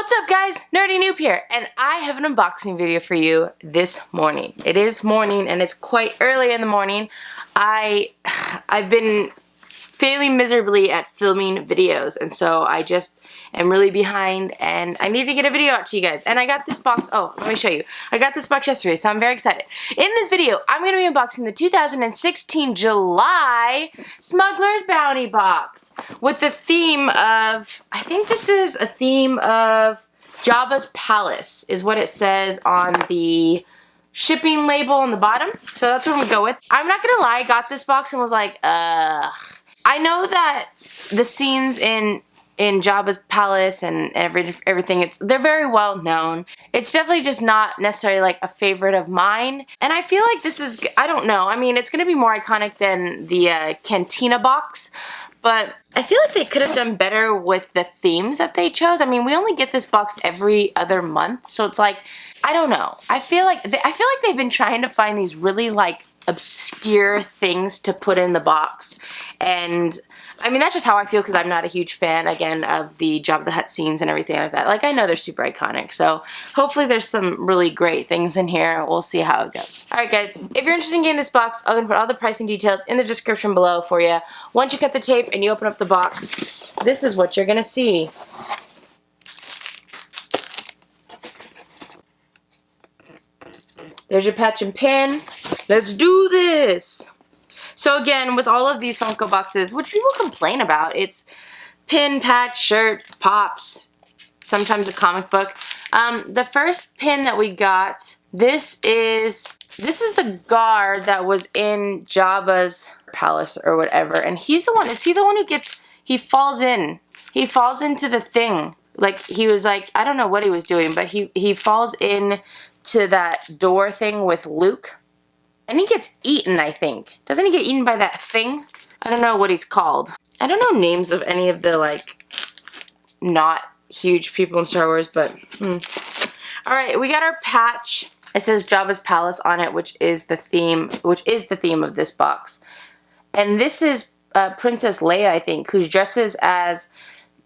What's up guys, Nerdy Newb here, and I have an unboxing video for you this morning. It is morning and it's quite early in the morning. I've been failing miserably at filming videos, and so I just am really behind and I need to get a video out to you guys. And I got this box, oh, let me show you. I got this box yesterday, so I'm very excited. In this video, I'm going to be unboxing the 2016 July Smugglers Bounty Box with the theme of, I think this is a theme of Jabba's Palace, is what it says on the shipping label on the bottom. So that's what I'm going to go with. I'm not going to lie, I got this box and was like, I know that the scenes in Jabba's palace and everything, they're very well known. It's definitely just not necessarily like a favorite of mine. And I feel like this is, I don't know, I mean, it's going to be more iconic than the Cantina box, but I feel like they could have done better with the themes that they chose. I mean, we only get this box every other month, so it's like, I don't know. I feel like they've been trying to find these really like obscure things to put in the box, and I mean, that's just how I feel because I'm not a huge fan, again, of the Jabba the Hutt scenes and everything like that. Like, I know they're super iconic, so hopefully there's some really great things in here. We'll see how it goes. Alright guys, if you're interested in getting this box, I'm going to put all the pricing details in the description below for you. Once you cut the tape and you open up the box, this is what you're going to see. There's your patch and pin. Let's do this! So again, with all of these Funko boxes, which people complain about, it's pin, patch, shirt, pops, sometimes a comic book. The first pin that we got, this is the guard that was in Jabba's palace or whatever, and he's the one, is he the one who gets, he falls into the thing. Like, he was like, I don't know what he was doing, but he falls in to that door thing with Luke. And he gets eaten, I think. Doesn't he get eaten by that thing? I don't know what he's called. I don't know names of any of the, like, not huge people in Star Wars, but, Alright, we got our patch. It says Jabba's Palace on it, which is the theme of this box. And this is Princess Leia, I think, who dresses as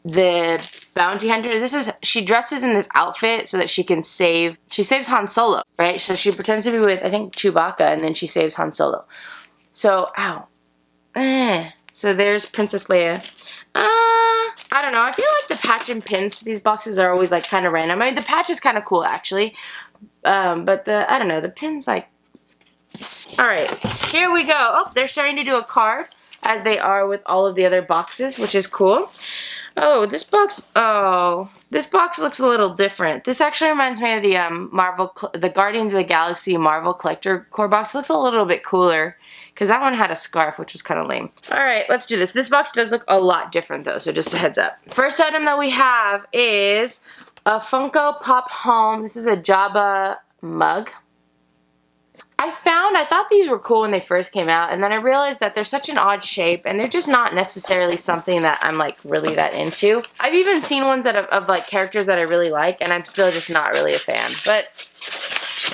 the bounty hunter. She dresses in this outfit so that she saves Han Solo, right? So she pretends to be with, I think, Chewbacca, and then she saves Han Solo. So, so there's Princess Leia. I don't know, I feel like the patch and pins to these boxes are always like kind of random. I mean, the patch is kind of cool actually, but I don't know, the pins, like, alright, here we go. Oh, they're starting to do a card, as they are with all of the other boxes, which is cool. Oh, this box looks a little different. This actually reminds me of the the Guardians of the Galaxy Marvel Collector Core box. It looks a little bit cooler, because that one had a scarf, which was kind of lame. Alright, let's do this. This box does look a lot different, though, so just a heads up. First item that we have is a Funko Pop Home. This is a Jabba mug. I thought these were cool when they first came out, and then I realized that they're such an odd shape, and they're just not necessarily something that I'm, like, really that into. I've even seen ones of like, characters that I really like, and I'm still just not really a fan. But,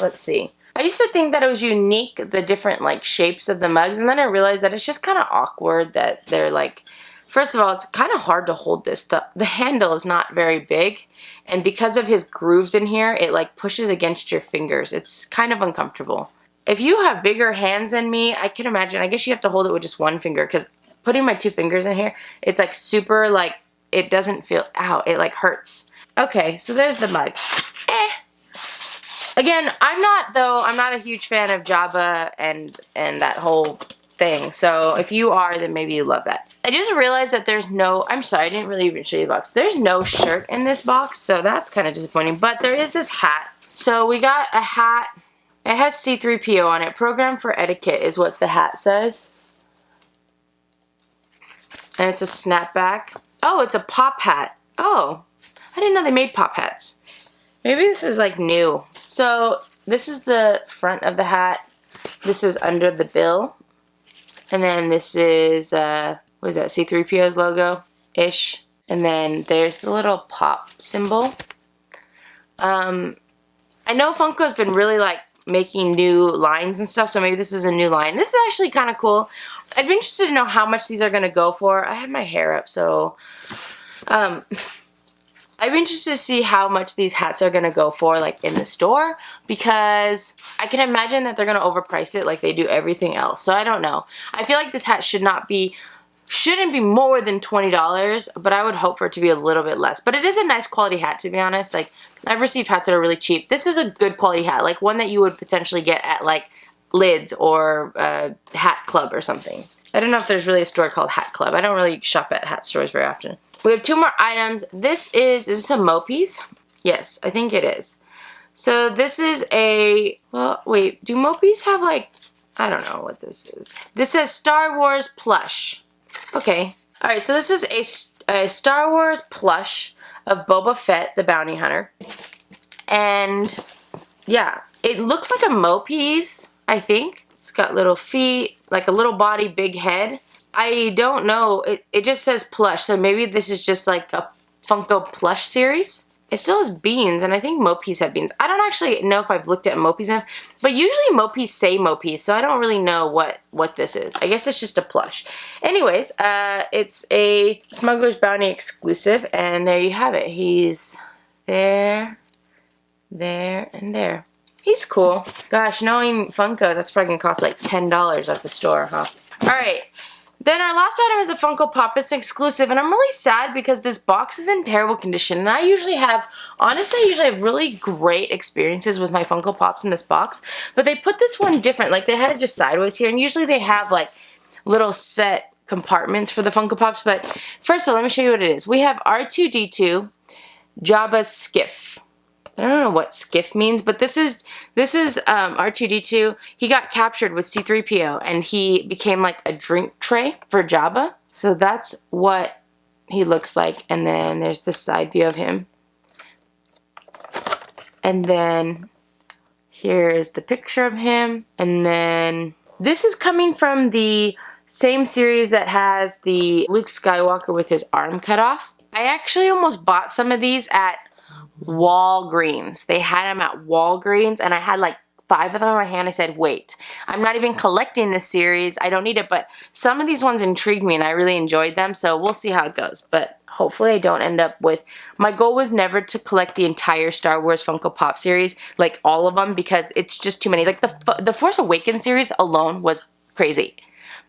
let's see. I used to think that it was unique, the different, like, shapes of the mugs, and then I realized that it's just kind of awkward that they're, like, first of all, it's kind of hard to hold this. The handle is not very big, and because of his grooves in here, it, like, pushes against your fingers. It's kind of uncomfortable. If you have bigger hands than me, I can imagine, I guess you have to hold it with just one finger, because putting my 2 fingers in here, it's like super, like, it doesn't feel, ow, it like hurts. Okay, so there's the mugs. Again, I'm not a huge fan of Jabba and that whole thing, so if you are, then maybe you love that. I just realized that there's no, I'm sorry, I didn't really even show you the box. There's no shirt in this box, so that's kind of disappointing, but there is this hat. So we got a hat. It has C-3PO on it. Program for Etiquette is what the hat says. And it's a snapback. Oh, it's a pop hat. Oh, I didn't know they made pop hats. Maybe this is like new. So this is the front of the hat. This is under the bill. And then this is, what is that, C-3PO's logo-ish. And then there's the little pop symbol. I know Funko's been really like making new lines and stuff, so maybe this is a new line. This is actually kind of cool. I'd be interested to know how much these are going to go for. I have my hair up, so I'd be interested to see how much these hats are gonna go for, like, in the store, because I can imagine that they're gonna overprice it like they do everything else. So I don't know. I feel like this hat shouldn't be more than $20, but I would hope for it to be a little bit less. But it is a nice quality hat, to be honest. Like, I've received hats that are really cheap. This is a good quality hat, like one that you would potentially get at, like, Lids or Hat Club or something. I don't know if there's really a store called Hat Club. I don't really shop at hat stores very often. We have 2 more items. Is this a Mopies? Yes, I think it is. So this is a, well, wait, do Mopies have, like, I don't know what this is. This says Star Wars plush. Okay. Alright, so this is a Star Wars plush of Boba Fett, the bounty hunter. And, yeah, it looks like a Mopies, I think. It's got little feet, like a little body, big head. I don't know. It just says plush, so maybe this is just like a Funko plush series. It still has beans, and I think Mopies have beans. I don't actually know if I've looked at Mopies enough, but usually Mopies say Mopies, so I don't really know what this is. I guess it's just a plush. Anyways, it's a Smuggler's Bounty exclusive, and there you have it. He's there, and there. He's cool. Gosh, knowing Funko, that's probably gonna cost like $10 at the store, huh? Alright. Then our last item is a Funko Pop. It's exclusive, and I'm really sad because this box is in terrible condition. And I usually have really great experiences with my Funko Pops in this box. But they put this one different. Like, they had it just sideways here, and usually they have, like, little set compartments for the Funko Pops. But first of all, let me show you what it is. We have R2-D2, Jabba's Skiff. I don't know what skiff means, but this is R2-D2. He got captured with C-3PO, and he became like a drink tray for Jabba. So that's what he looks like. And then there's the side view of him. And then here is the picture of him. And then this is coming from the same series that has the Luke Skywalker with his arm cut off. I actually almost bought some of these at Walgreens. They had them at Walgreens, and I had like 5 of them in my hand. I said, wait, I'm not even collecting this series. I don't need it, but some of these ones intrigued me, and I really enjoyed them, so we'll see how it goes. But hopefully I don't end up with... My goal was never to collect the entire Star Wars Funko Pop series, like all of them, because it's just too many. Like the Force Awakens series alone was crazy.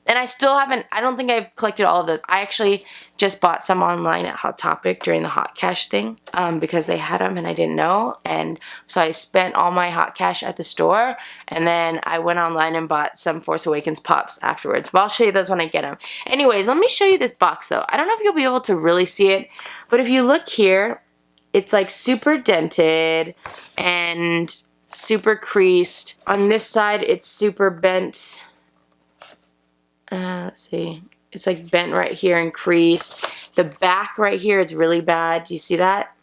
And I still haven't, I don't think I've collected all of those. I actually just bought some online at Hot Topic during the Hot Cash thing because they had them and I didn't know. And so I spent all my Hot Cash at the store, and then I went online and bought some Force Awakens Pops afterwards. But I'll show you those when I get them. Anyways, let me show you this box though. I don't know if you'll be able to really see it, but if you look here, it's like super dented and super creased. On this side, it's super bent. Let's see. It's like bent right here and creased. The back right here is really bad. Do you see that?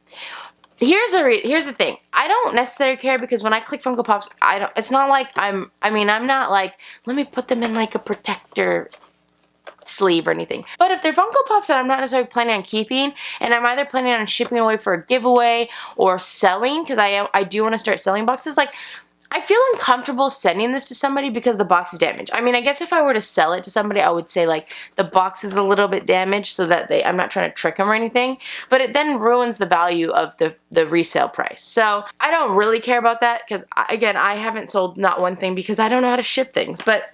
Here's the thing. I don't necessarily care because when I click Funko Pops, it's not like I'm not like, let me put them in like a protector sleeve or anything. But if they're Funko Pops that I'm not necessarily planning on keeping, and I'm either planning on shipping away for a giveaway or selling, because I do want to start selling boxes, like, I feel uncomfortable sending this to somebody because the box is damaged. I mean, I guess if I were to sell it to somebody, I would say, like, the box is a little bit damaged so that I'm not trying to trick them or anything. But it then ruins the value of the resale price. So I don't really care about that because, again, I haven't sold not one thing because I don't know how to ship things. But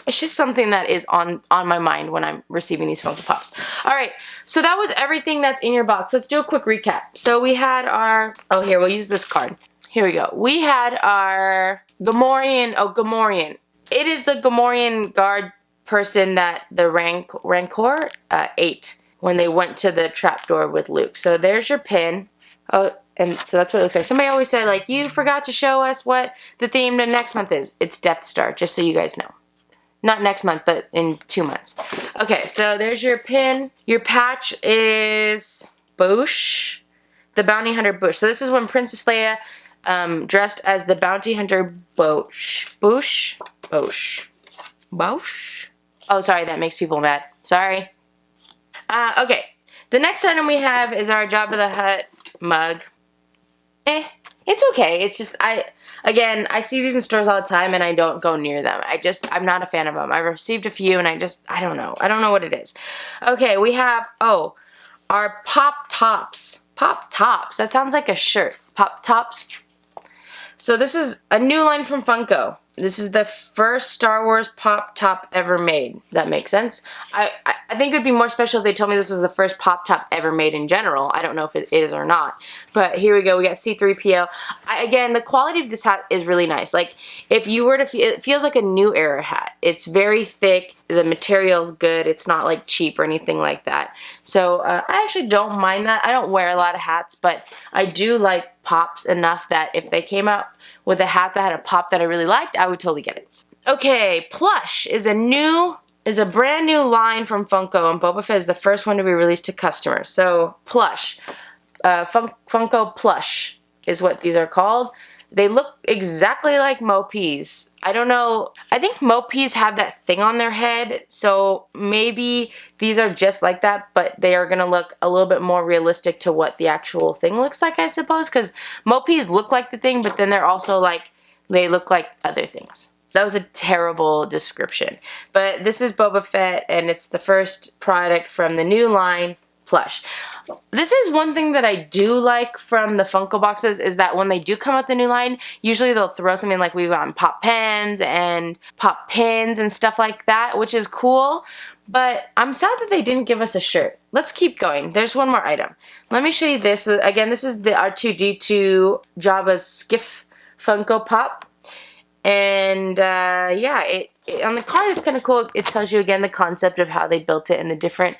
it's just something that is on my mind when I'm receiving these Funko Pops. Alright, so that was everything that's in your box. Let's do a quick recap. So we had our... Oh, here, we'll use this card. Here we go. We had our Gamorrean. Oh, Gamorrean. It is the Gamorrean guard person that the Rancor ate when they went to the trapdoor with Luke. So there's your pin. Oh, and so that's what it looks like. Somebody always said, like, you forgot to show us what the theme to next month is. It's Death Star, just so you guys know. Not next month, but in 2 months. Okay, so there's your pin. Your patch is Boushh, the bounty hunter Boushh. So this is when Princess Leia... dressed as the bounty hunter Boushh. Oh, sorry, that makes people mad. Sorry. Okay. The next item we have is our Jabba the Hutt mug. It's okay. It's just, again, I see these in stores all the time and I don't go near them. I'm not a fan of them. I've received a few and I don't know. I don't know what it is. Okay, we have, our Pop Tops Pop Tops. That sounds like a shirt. Pop Tops. So this is a new line from Funko. This is the first Star Wars Pop Top ever made. That makes sense. I think it would be more special if they told me this was the first Pop Top ever made in general. I don't know if it is or not. But here we go. We got C-3PO. Again, the quality of this hat is really nice. Like, if you were to feel, it feels like a new era hat. It's very thick. The material's good. It's not like cheap or anything like that. So I actually don't mind that. I don't wear a lot of hats, but I do like Pops enough that if they came out with a hat that had a pop that I really liked, I would totally get it. Okay, Plush is a brand new line from Funko, and Boba Fett is the first one to be released to customers. So Plush, Funko Plush is what these are called. They look exactly like Mopees. I don't know. I think Mopees have that thing on their head, so maybe these are just like that, but they are going to look a little bit more realistic to what the actual thing looks like, I suppose, because Mopees look like the thing, but then they're also like, they look like other things. That was a terrible description. But this is Boba Fett, and it's the first product from the new line, Plush. This is one thing that I do like from the Funko boxes, is that when they do come out the new line, usually they'll throw something like we've gotten pop pens and pop pins and stuff like that, which is cool. But I'm sad that they didn't give us a shirt. Let's keep going. There's one more item. Let me show you this. Again, this is the R2-D2 Jabba's Skiff Funko Pop. And yeah, on the card it's kind of cool. It tells you again the concept of how they built it and the different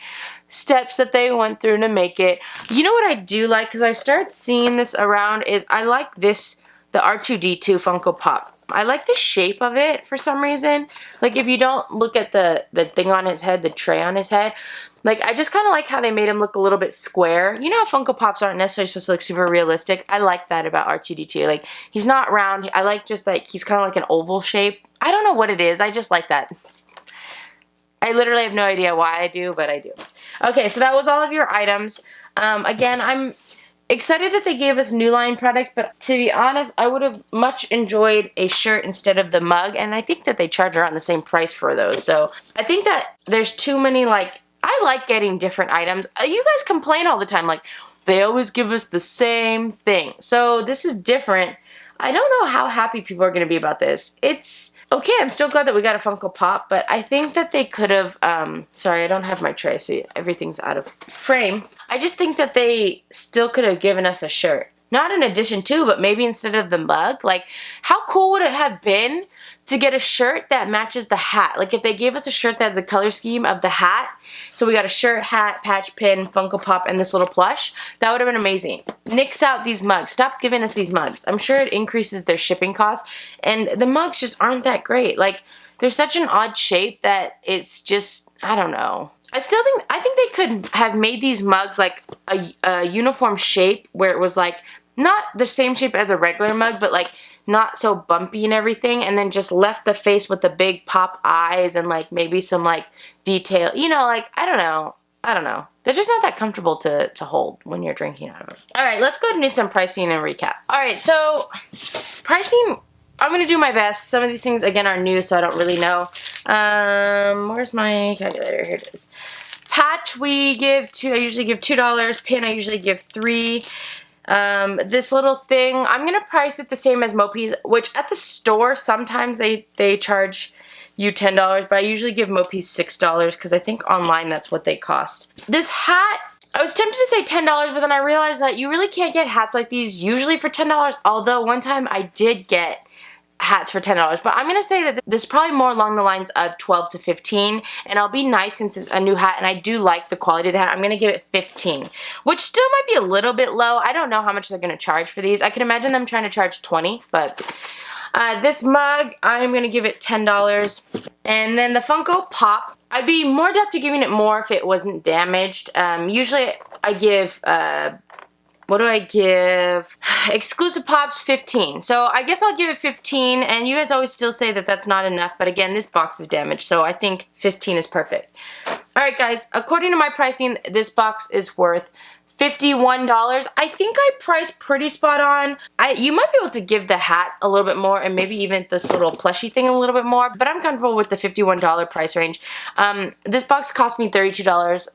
steps that they went through to make it. You know what I do like, because I've started seeing this around, is I like this, the R2-D2 Funko Pop. I like the shape of it for some reason. Like, if you don't look at the thing on his head, the tray on his head, like, I just kind of like how they made him look a little bit square. You know how Funko Pops aren't necessarily supposed to look super realistic? I like that about R2-D2. Like, he's not round. I like just like, he's kind of like an oval shape. I don't know what it is. I just like that. I literally have no idea why I do, but I do. Okay, so that was all of your items. Again, I'm excited that they gave us new line products, but to be honest, I would have much enjoyed a shirt instead of the mug, and I think that they charge around the same price for those. So I think that there's too many, like, I like getting different items. You guys complain all the time, like, they always give us the same thing. So this is different. I don't know how happy people are going to be about this. It's okay, I'm still glad that we got a Funko Pop, but I think that they could have, sorry, I don't have my tray, so everything's out of frame. I just think that they still could have given us a shirt. Not in addition to, but maybe instead of the mug. Like, how cool would it have been to get a shirt that matches the hat? Like, if they gave us a shirt that had the color scheme of the hat, so we got a shirt, hat, patch, pin, Funko Pop, and this little plush, that would have been amazing. Nix out these mugs. Stop giving us these mugs. I'm sure it increases their shipping costs, and the mugs just aren't that great. Like, they're such an odd shape that it's just, I don't know. I think they could have made these mugs like a uniform shape where it was like not the same shape as a regular mug, but like not so bumpy and everything, and then just left the face with the big pop eyes and like maybe some like detail, you know, like I don't know. They're just not that comfortable to hold when you're drinking out of them. All right, let's go ahead and do some pricing and recap. All right, so pricing, I'm going to do my best. Some of these things, again, are new, so I don't really know. Where's my calculator? Here it is. Patch, I usually give $2. Pin, I usually give $3. This little thing, I'm going to price it the same as Mopees, which at the store, sometimes they charge you $10, but I usually give Mopees $6 because I think online that's what they cost. This hat, I was tempted to say $10, but then I realized that you really can't get hats like these usually for $10, although one time I did get hats for $10, but I'm going to say that this is probably more along the lines of 12 to 15, and I'll be nice since it's a new hat, and I do like the quality of the hat. I'm going to give it 15, which still might be a little bit low. I don't know how much they're going to charge for these. I can imagine them trying to charge 20, but this mug, I'm going to give it $10, and then the Funko Pop, I'd be more adept to giving it more if it wasn't damaged. Usually I give, what do I give? Exclusive Pops, 15. So I guess I'll give it 15, and you guys always still say that that's not enough, but again, this box is damaged, so I think 15 is perfect. Alright guys, according to my pricing, this box is worth $51. I think I priced pretty spot on. You might be able to give the hat a little bit more, and maybe even this little plushie thing a little bit more, but I'm comfortable with the $51 price range. This box cost me $32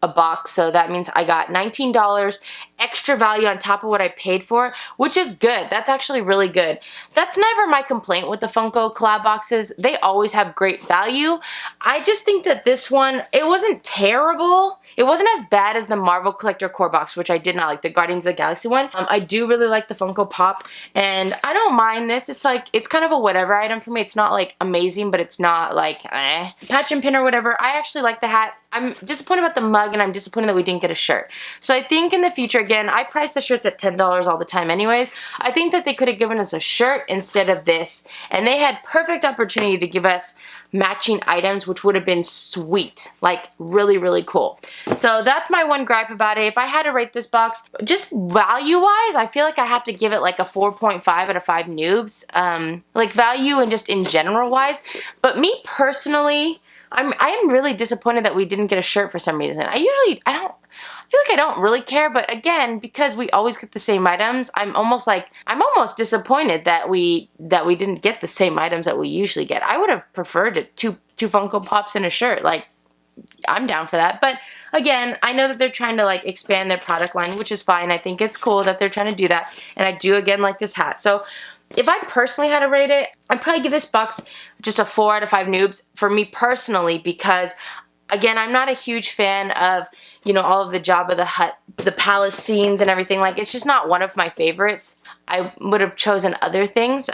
a box, so that means I got $19, extra value on top of what I paid for, which is good. That's actually really good. That's never my complaint with the Funko collab boxes. They always have great value. I just think that this one, it wasn't terrible. It wasn't as bad as the Marvel Collector Core box, which I did not like, the Guardians of the Galaxy one. I do really like the Funko Pop, and I don't mind this. It's like, it's kind of a whatever item for me. It's not like amazing, but it's not like patch and pin or whatever. I actually like the hat. I'm disappointed about the mug, and I'm disappointed that we didn't get a shirt. So I think in the future, again, I price the shirts at $10 all the time anyways. I think that they could have given us a shirt instead of this, and they had perfect opportunity to give us matching items, which would have been sweet, like really, really cool. So that's my one gripe about it. If I had to rate this box, just value-wise, I feel like I have to give it like a 4.5 out of 5 noobs, like value and just in general-wise. But me personally, I am really disappointed that we didn't get a shirt for some reason. I feel like I don't really care, but again, because we always get the same items, I'm almost disappointed that we didn't get the same items that we usually get. I would have preferred it, two Funko Pops and a shirt. Like, I'm down for that. But again, I know that they're trying to like expand their product line, which is fine. I think it's cool that they're trying to do that. And I do again like this hat. So if I personally had to rate it, I'd probably give this box just a 4 out of 5 noobs for me personally, because again, I'm not a huge fan of, you know, all of the Jabba the Hutt, the palace scenes and everything. Like, it's just not one of my favorites. I would have chosen other things,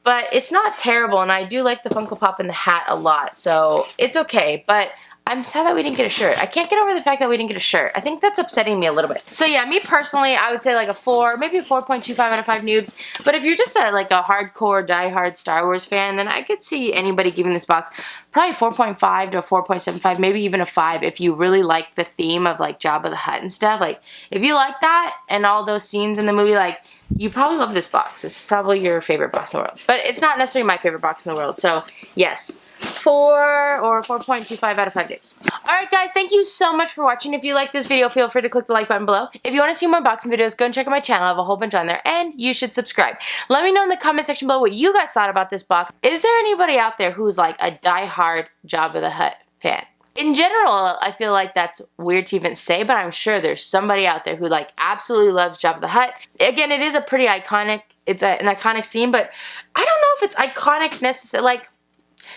but it's not terrible, and I do like the Funko Pop and the hat a lot, so it's okay. But I'm sad that we didn't get a shirt. I can't get over the fact that we didn't get a shirt. I think that's upsetting me a little bit. So yeah, me personally, I would say like a 4, maybe a 4.25 out of 5 noobs. But if you're just like a hardcore, diehard Star Wars fan, then I could see anybody giving this box probably 4.5 to a 4.75, maybe even a 5 if you really like the theme of like Jabba the Hutt and stuff. Like, if you like that and all those scenes in the movie, like, you probably love this box. It's probably your favorite box in the world. But it's not necessarily my favorite box in the world. So yes, 4 or 4.25 out of 5 noobs. Alright guys, thank you so much for watching. If you like this video, feel free to click the like button below. If you want to see more unboxing videos, go and check out my channel. I have a whole bunch on there, and you should subscribe. Let me know in the comment section below what you guys thought about this box. Is there anybody out there who's like a die-hard Jabba the Hutt fan? In general, I feel like that's weird to even say, but I'm sure there's somebody out there who like absolutely loves Jabba the Hutt. Again, it is a pretty iconic, it's an iconic scene, but I don't know if it's iconic necessarily. Like,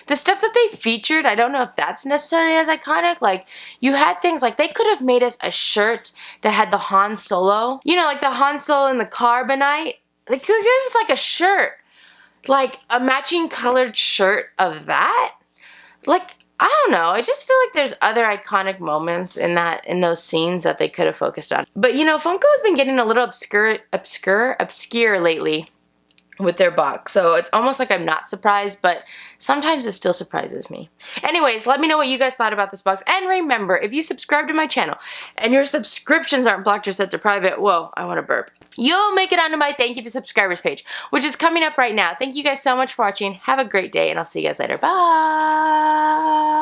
the stuff that they featured, I don't know if that's necessarily as iconic. Like, you had things like, they could have made us a shirt that had the Han Solo. You know, like the Han Solo in the carbonite. They could give us like a shirt. Like, a matching colored shirt of that. Like, I don't know. I just feel like there's other iconic moments in those scenes that they could have focused on. But, you know, Funko has been getting a little obscure lately with their box, so it's almost like I'm not surprised, but sometimes it still surprises me. Anyways, let me know what you guys thought about this box, and remember, if you subscribe to my channel and your subscriptions aren't blocked or set to private, whoa, I want to burp, you'll make it onto my thank you to subscribers page, which is coming up right now. Thank you guys so much for watching. Have a great day, and I'll see you guys later. Bye!